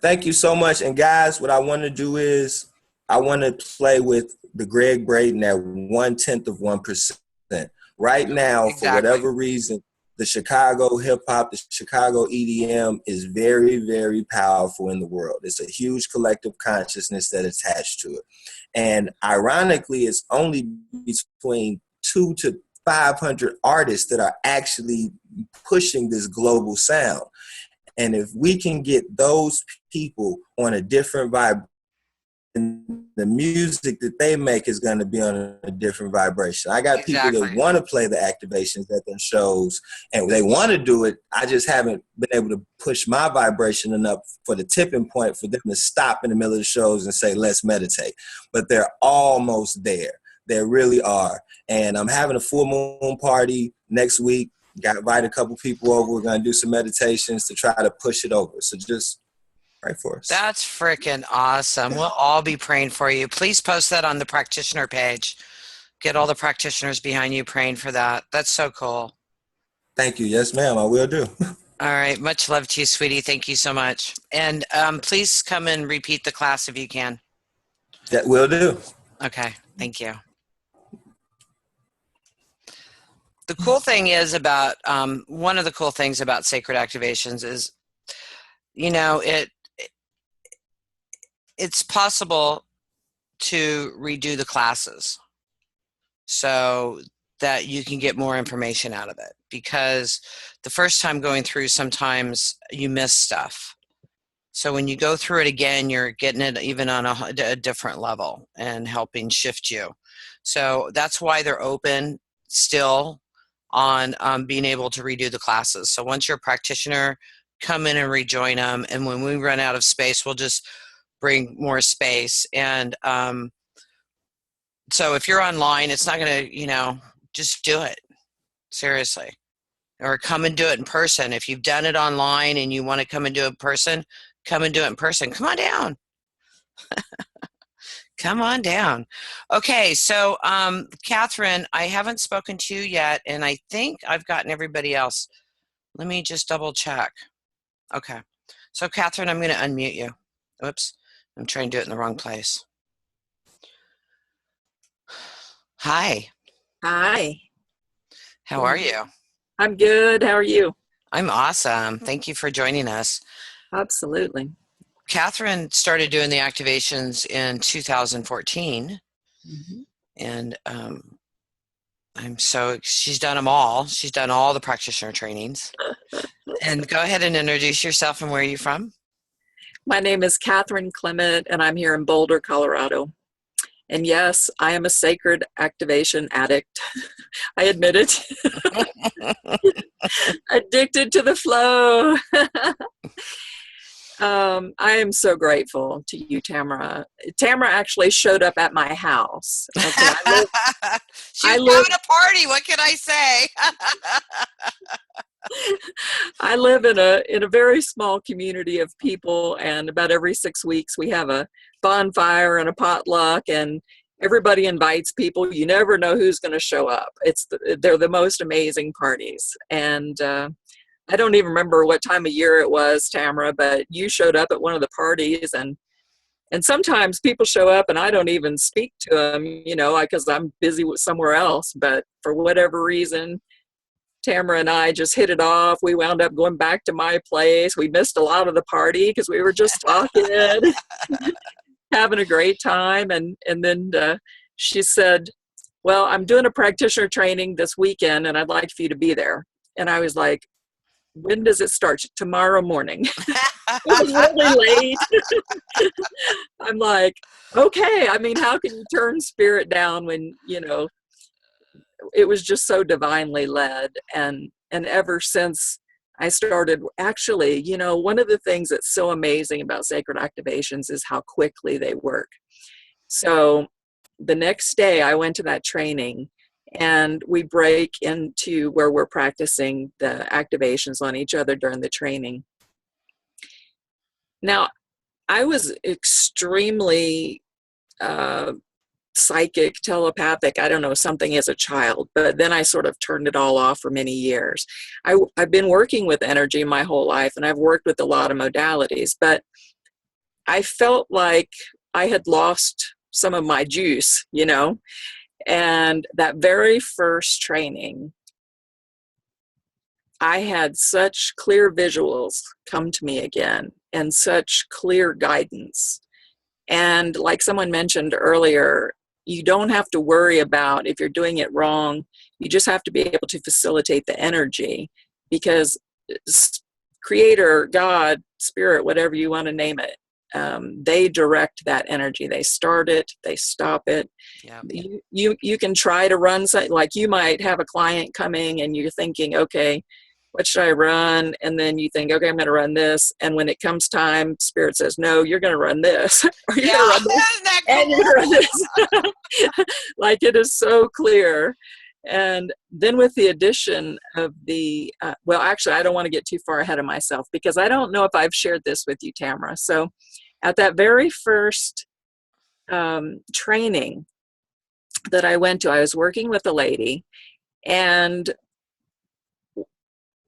Speaker 6: Thank you so much. And guys, what I want to do is I want to play with the Greg Braden at 0.1%. Right now,
Speaker 1: Exactly.
Speaker 6: for whatever reason, the Chicago hip hop, the Chicago EDM is very, very powerful in the world. It's a huge collective consciousness that is attached to it. And ironically, it's only between 200 to 500 artists that are actually pushing this global sound. And if we can get those people on a different vibe, the music that they make is going to be on a different vibration. I got people that want to play the activations at their shows, and they want to do it. I just haven't been able to push my vibration enough for the tipping point for them to stop in the middle of the shows and say, let's meditate. But they're almost there. They really are. And I'm having a full moon party next week. Got to invite a couple people over. We're going to do some meditations to try to push it over. So just pray for us.
Speaker 1: That's freaking awesome. We'll all be praying for you. Please post that on the practitioner page. Get all the practitioners behind you praying for that. That's so cool.
Speaker 6: Thank you. Yes, ma'am. I will do.
Speaker 1: All right. Much love to you, sweetie. Thank you so much. And please come and repeat the class if you can.
Speaker 6: That will do.
Speaker 1: Okay. Thank you. The cool thing is about, one of the cool things about sacred activations is, you know, it's possible to redo the classes so that you can get more information out of it, because the first time going through, sometimes you miss stuff. So when you go through it again, you're getting it even on a different level and helping shift you. So that's why they're open still on being able to redo the classes. So once you're a practitioner, come in and rejoin them. And when we run out of space, we'll just bring more space. And so if you're online, it's not going to, you know, just do it. Seriously. Or come and do it in person. If you've done it online and you want to come and do it in person, come and do it in person. Come on down. Come on down. Okay, so Catherine, I haven't spoken to you yet, and I think I've gotten everybody else. Let me just double check. Okay, so Catherine, I'm going to unmute you. Oops, I'm trying to do it in the wrong place. Hi,
Speaker 7: Hi.
Speaker 1: How are you?
Speaker 7: I'm good. How are you?
Speaker 1: I'm awesome. Thank you for joining us.
Speaker 7: Absolutely.
Speaker 1: Catherine started doing the activations in 2014,
Speaker 7: Mm-hmm.
Speaker 1: and she's done them all. She's done all the practitioner trainings. And go ahead and introduce yourself and where are you from?
Speaker 7: My name is Catherine Clement, and I'm here in Boulder, Colorado. And yes, I am a sacred activation addict. I admit it. Addicted to the flow. I am so grateful to you, Tamra. Tamra actually showed up at my house. Okay,
Speaker 1: She was having a party. What can I say?
Speaker 7: I live in a very small community of people, and about every 6 weeks we have a bonfire and a potluck, and everybody invites people. You never know who's going to show up. They're the most amazing parties, and I don't even remember what time of year it was, Tamra, but you showed up at one of the parties, and sometimes people show up and I don't even speak to them, because I'm busy with somewhere else. But for whatever reason, Tamra and I just hit it off. We wound up going back to my place. We missed a lot of the party because we were just talking, having a great time. And then she said, well, I'm doing a practitioner training this weekend and I'd like for you to be there. And I was like, when does it start? Tomorrow morning. It was really late. I'm like, okay. I mean, how can you turn spirit down when, it was just so divinely led. And ever since I started, actually, one of the things that's so amazing about sacred activations is how quickly they work. So the next day I went to that training, and we break into where we're practicing the activations on each other during the training. Now, I was extremely psychic, telepathic, I don't know, something as a child, but then I sort of turned it all off for many years. I've been working with energy my whole life, and I've worked with a lot of modalities, but I felt like I had lost some of my juice, and that very first training, I had such clear visuals come to me again and such clear guidance. And like someone mentioned earlier, you don't have to worry about if you're doing it wrong. You just have to be able to facilitate the energy, because Creator, God, Spirit, whatever you want to name it, they direct that energy. They start it, they stop it.
Speaker 1: Yeah.
Speaker 7: You can try to run something, like you might have a client coming and you're thinking, okay, what should I run? And then you think, okay, I'm going to run this. And when it comes time, Spirit says, no, you're going to run this. Or you're going to run this. And you're going to run this. Like, it is so clear. And then with the addition of the, well, actually, I don't want to get too far ahead of myself, because I don't know if I've shared this with you, Tamra. So at that very first training that I went to, I was working with a lady, and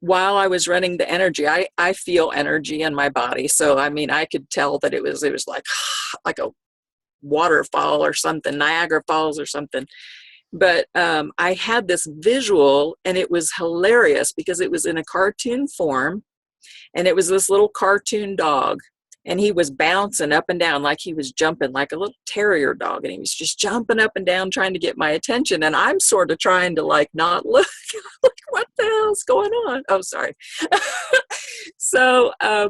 Speaker 7: while I was running the energy, I feel energy in my body. So, I mean, I could tell that it was like a waterfall or something, Niagara Falls or something. But I had this visual, and it was hilarious because it was in a cartoon form, and it was this little cartoon dog, and he was bouncing up and down like he was jumping, like a little terrier dog, and he was just jumping up and down trying to get my attention, and I'm sort of trying to like not look, like, what the hell's going on? Oh, sorry. So I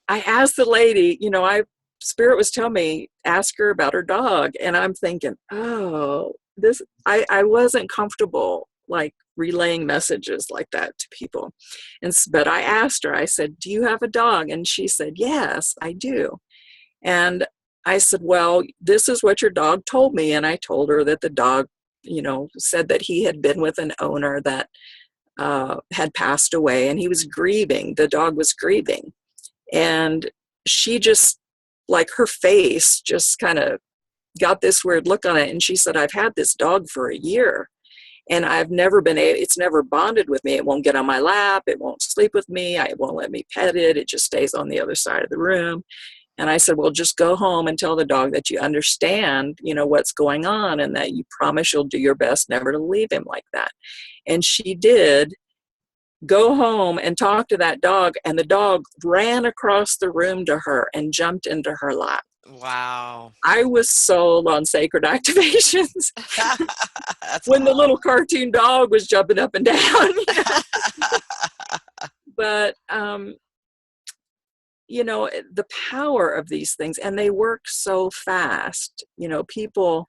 Speaker 7: asked the lady, Spirit was telling me, ask her about her dog. And I'm thinking, oh, I wasn't comfortable like relaying messages like that to people. But I asked her, I said, do you have a dog? And she said, yes, I do. And I said, well, this is what your dog told me. And I told her that the dog, said that he had been with an owner that had passed away, and he was grieving. The dog was grieving. And she just, like, her face just kind of got this weird look on it. And she said, I've had this dog for a year, and I've never been it's never bonded with me. It won't get on my lap. It won't sleep with me. It won't let me pet it. It just stays on the other side of the room. And I said, well, just go home and tell the dog that you understand, what's going on, and that you promise you'll do your best never to leave him like that. And she did go home and talk to that dog, and the dog ran across the room to her and jumped into her lap.
Speaker 1: Wow.
Speaker 7: I was sold on sacred activations when the little cartoon dog was jumping up and down. But, the power of these things, and they work so fast. People,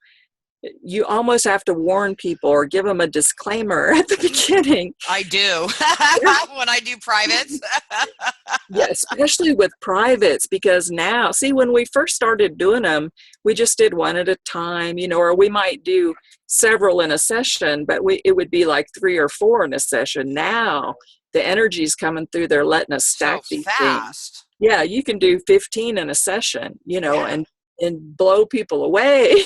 Speaker 7: you almost have to warn people or give them a disclaimer at the beginning.
Speaker 1: I do when I do privates.
Speaker 7: Yeah, especially with privates, because now, see, when we first started doing them, we just did one at a time, or we might do several in a session, but it would be like 3 or 4 in a session. Now the energy's coming through, they're letting us stack these things. Yeah, you can do 15 in a session, and blow people away.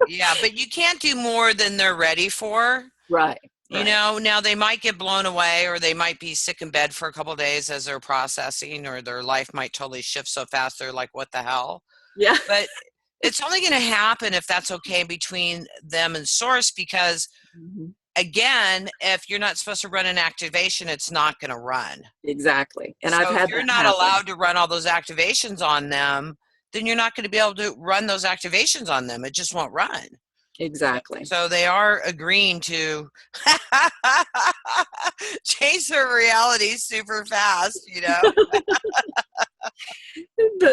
Speaker 1: Yeah, but you can't do more than they're ready for.
Speaker 7: Right.
Speaker 1: Now they might get blown away, or they might be sick in bed for a couple of days as they're processing, or their life might totally shift so fast they're like, what the hell?
Speaker 7: Yeah.
Speaker 1: But it's only going to happen if that's okay between them and source, because again, if you're not supposed to run an activation, it's not going to run.
Speaker 7: Exactly. And
Speaker 1: so
Speaker 7: I've had
Speaker 1: if you're not allowed to run all those activations on them, then you're not going to be able to run those activations on them. It just won't run.
Speaker 7: Exactly.
Speaker 1: So they are agreeing to change their reality super fast,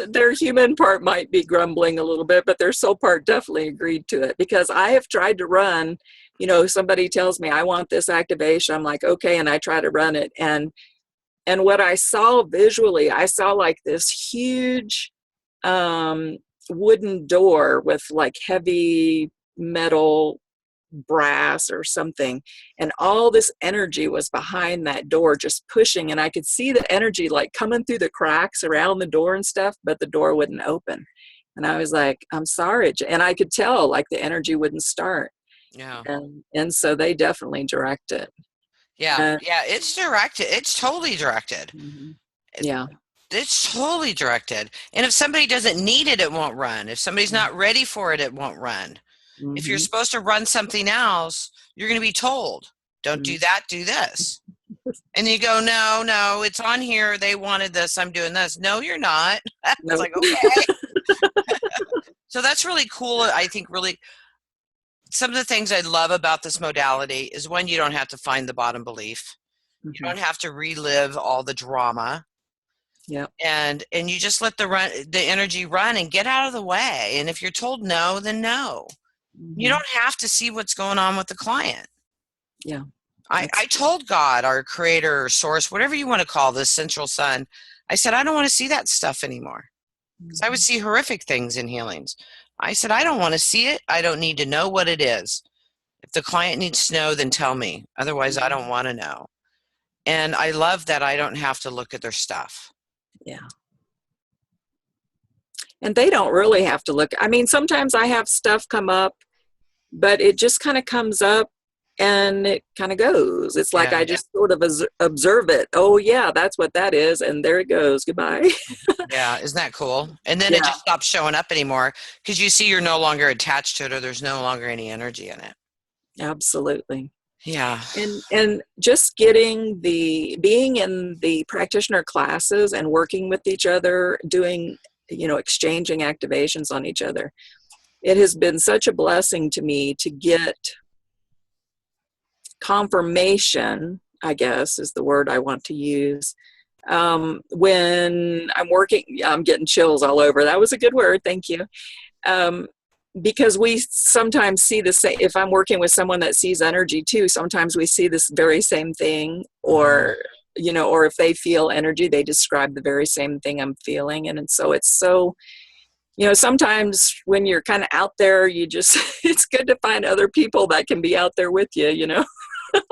Speaker 7: Their human part might be grumbling a little bit, but their soul part definitely agreed to it, because I have tried to run, somebody tells me I want this activation. I'm like, okay. And I try to run it. And what I saw visually, I saw like this huge wooden door with like heavy metal brass or something, and all this energy was behind that door just pushing, and I could see the energy like coming through the cracks around the door and stuff, but the door wouldn't open. And I was like, I'm sorry. And I could tell like the energy wouldn't start.
Speaker 1: Yeah.
Speaker 7: And so they definitely direct it.
Speaker 1: Yeah. It's directed. It's totally directed.
Speaker 7: Yeah.
Speaker 1: It's totally directed. And if somebody doesn't need it, it won't run. If somebody's not ready for it, it won't run. If you're supposed to run something else, you're going to be told, don't do that, do this. And you go, no, it's on here. They wanted this. I'm doing this. No, you're not. It's like, okay. So that's really cool. I think really some of the things I love about this modality is, when you don't have to find the bottom belief. You don't have to relive all the drama.
Speaker 7: Yeah.
Speaker 1: And you just let the energy run and get out of the way. And if you're told no, then no. You don't have to see what's going on with the client.
Speaker 7: Yeah.
Speaker 1: I told God, our creator or source, whatever you want to call this central sun, I said, I don't want to see that stuff anymore. Because I would see horrific things in healings. I said, I don't want to see it. I don't need to know what it is. If the client needs to know, then tell me. Otherwise, I don't want to know. And I love that I don't have to look at their stuff.
Speaker 7: Yeah. And they don't really have to look. I mean, sometimes I have stuff come up, but it just kind of comes up and it kind of goes. It's like I just sort of observe it. Oh, yeah, that's what that is. And there it goes. Goodbye.
Speaker 1: Yeah. Isn't that cool? And then it just stops showing up anymore, because you see you're no longer attached to it, or there's no longer any energy in it.
Speaker 7: Absolutely.
Speaker 1: Yeah.
Speaker 7: And just being in the practitioner classes and working with each other, doing, exchanging activations on each other. It has been such a blessing to me to get confirmation, I guess is the word I want to use. When I'm working, I'm getting chills all over. That was a good word. Thank you. Because we sometimes see the same. If I'm working with someone that sees energy too, sometimes we see this very same thing, or or if they feel energy, they describe the very same thing I'm feeling. And so it's so, sometimes when you're kind of out there, it's good to find other people that can be out there with you.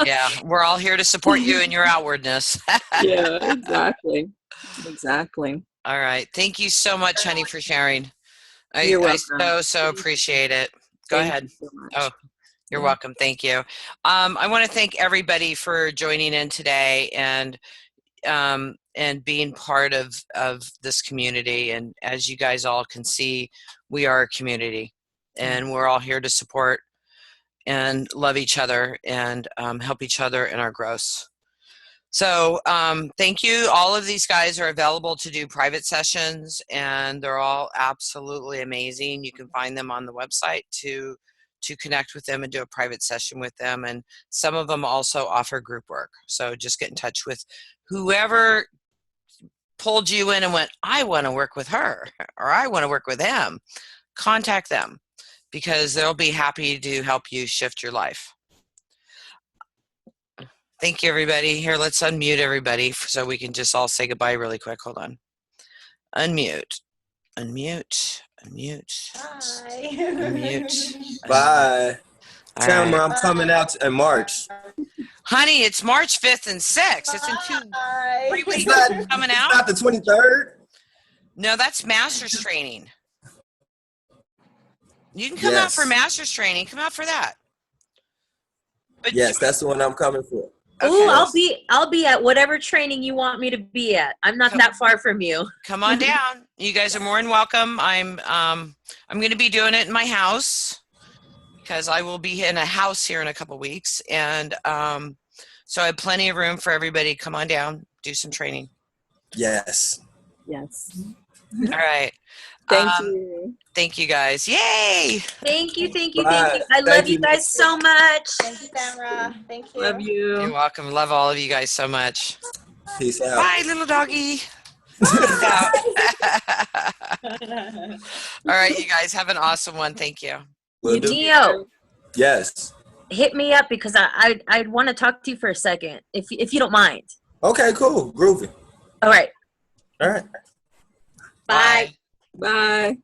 Speaker 1: Yeah, we're all here to support you in your outwardness.
Speaker 7: Yeah, exactly.
Speaker 1: All right, thank you so much, honey, for sharing.
Speaker 7: You're welcome.
Speaker 1: I so appreciate it. Go ahead.
Speaker 7: You so much.
Speaker 1: Oh, you're welcome. Thank you. I want to thank everybody for joining in today. And being part of this community. And as you guys all can see, we are a community, and we're all here to support and love each other and help each other in our growth. So thank you. All of these guys are available to do private sessions, and they're all absolutely amazing. You can find them on the website to connect with them and do a private session with them. And some of them also offer group work. So just get in touch with whoever pulled you in and went, I want to work with her, or I want to work with him. Contact them, because they'll be happy to help you shift your life. Thank you, everybody. Here, let's unmute everybody so we can just all say goodbye really quick. Hold on. Unmute. Unmute. Unmute.
Speaker 5: Bye.
Speaker 1: Unmute.
Speaker 6: Bye.
Speaker 1: All
Speaker 6: Tamra,
Speaker 1: right.
Speaker 6: I'm coming out in March.
Speaker 1: Honey, it's March 5th and 6th. It's in 3 weeks. Coming out?
Speaker 6: It's not the 23rd?
Speaker 1: No, that's master's training. You can come out for master's training. Come out for that. But
Speaker 6: yes, that's the one I'm coming for.
Speaker 1: Okay.
Speaker 4: Ooh, I'll be at whatever training you want me to be at. I'm not that far from you.
Speaker 1: Come on down. You guys are more than welcome. I'm going to be doing it in my house, because I will be in a house here in a couple weeks, and so I have plenty of room for everybody. Come on down, do some training.
Speaker 6: Yes.
Speaker 7: Yes.
Speaker 1: All right.
Speaker 7: Thank you.
Speaker 1: Thank you, guys. Yay!
Speaker 4: Thank you, thank you,
Speaker 6: Bye.
Speaker 4: thank you. I love you guys so much.
Speaker 5: Thank you, Tamra. Thank you.
Speaker 7: Love you.
Speaker 1: You're welcome. Love all of you guys so much.
Speaker 6: Peace out.
Speaker 1: Bye, little doggy. Peace out. All right, you guys have an awesome one. Thank you.
Speaker 6: Will do.
Speaker 4: Neo,
Speaker 6: Yes.
Speaker 4: hit me up, because I'd want to talk to you for a second, if you don't mind.
Speaker 6: Okay, cool. Groovy.
Speaker 4: All right.
Speaker 6: All right.
Speaker 4: Bye.
Speaker 7: Bye.